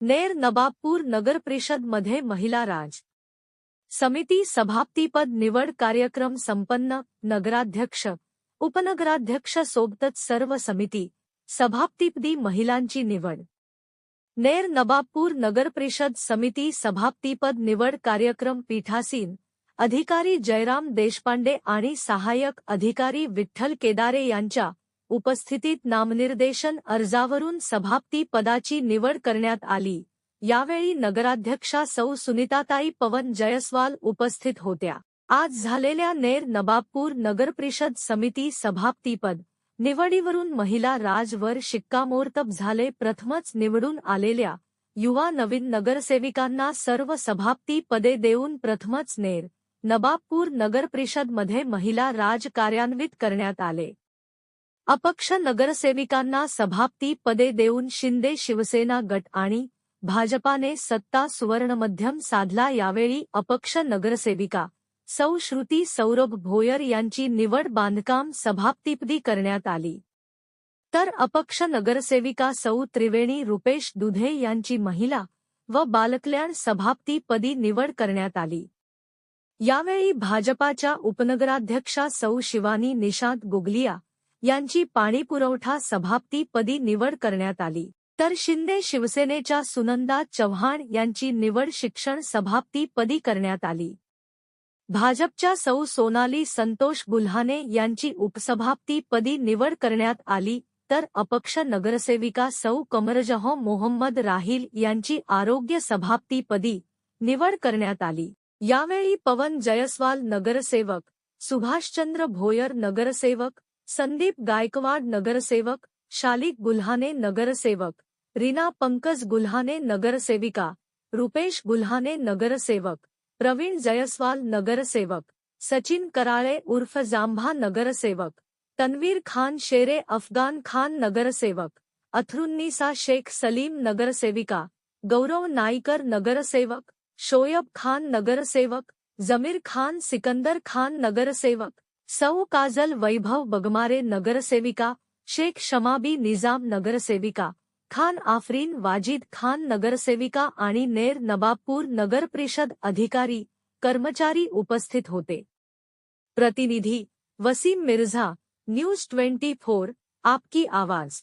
नेर नबाबपूर नगरपरिषद मध्ये महिला राज समिती सभापतीपद निवड कार्यक्रम संपन्न। नगराध्यक्ष उपनगराध्यक्ष सोबतच सर्व समिती सभापतीपदी महिलांची निवड। नेर नबाबपूर नगरपरिषद समिती सभापतीपद निवड कार्यक्रम पीठासीन अधिकारी जयराम देशपांडे आणि सहाय्यक अधिकारी विठ्ठल केदारे यांच्या उपस्थितीत नामनिर्देशन अर्जावरून सभापती पदाची निवड करण्यात आली। यावेळी नगराध्यक्षा सौ सुनीताताई पवन जयस्वाल उपस्थित होत्या। आज झालेल्या नेर नबाबपूर नगरपरिषद समिती सभापतीपद निवडीवरून महिला राजवर शिक्कामोर्तब झाले। प्रथमच निवडून आलेल्या युवा नवीन नगरसेविकांना सर्व सभापती पदे देऊन प्रथमच नेर नबाबपूर नगरपरिषदमध्ये महिला राज कार्यान्वित करण्यात आले। अपक्ष नगरसेविकांना सभापती पदे देऊन शिंदे शिवसेना गट आणि भाजपाने सत्ता सुवर्णमध्यम साधला। यावेळी अपक्ष नगरसेविका सौ श्रुती सौरभ भोयर यांची निवड बांधकाम सभापतीपदी करण्यात आली, तर अपक्ष नगरसेविका सौ त्रिवेणी रुपेश दुधे यांची महिला व बालकल्याण सभापतीपदी निवड करण्यात आली। यावेळी भाजपाच्या उपनगराध्यक्षा सौ शिवानी निशांत गुगलिया यांची पाणीपुरवठा सभापतीपदी निवड करण्यात आली, तर शिंदे शिवसेनेच्या सुनंदा चव्हाण यांची निवड शिक्षण सभापतीपदी करण्यात आली। भाजपच्या सौ सोनाली संतोष गुल्हाने यांची उपसभापतीपदी निवड करण्यात आली, तर अपक्ष नगरसेविका सौ कमरजह मोहम्मद राहिल यांची आरोग्य सभापतीपदी निवड करण्यात आली। यावेळी पवन जयस्वाल नगरसेवक, सुभाषचंद्र भोयर नगरसेवक, संदीप गायकवाड नगरसेवक, शालिक गुल्हाने नगरसेवक, रीना पंकज गुल्हाने नगरसेविका, रुपेश गुल्हाने नगरसेवक, प्रवीण जयस्वाल नगरसेवक, सचिन कराळे उर्फ जांभा नगरसेवक, तन्वीर खान शेरे अफगान खान नगरसेवक, अथरुन्निसा शेख सलीम नगरसेविका, गौरव नाईकर नगरसेवक, शोयब खान नगरसेवक, जमीर खान सिकंदर खान नगरसेवक, सौ काजल वैभव बगमारे नगरसेविका, शेख शमाबी निजाम नगरसेविका, खान आफरीन वाजिद खान नगरसेविका आणि नेर नबाबपूर नगरपरिषद अधिकारी कर्मचारी उपस्थित होते। प्रतिनिधी वसीम मिर्झा, न्यूज 24, आपकी आवाज।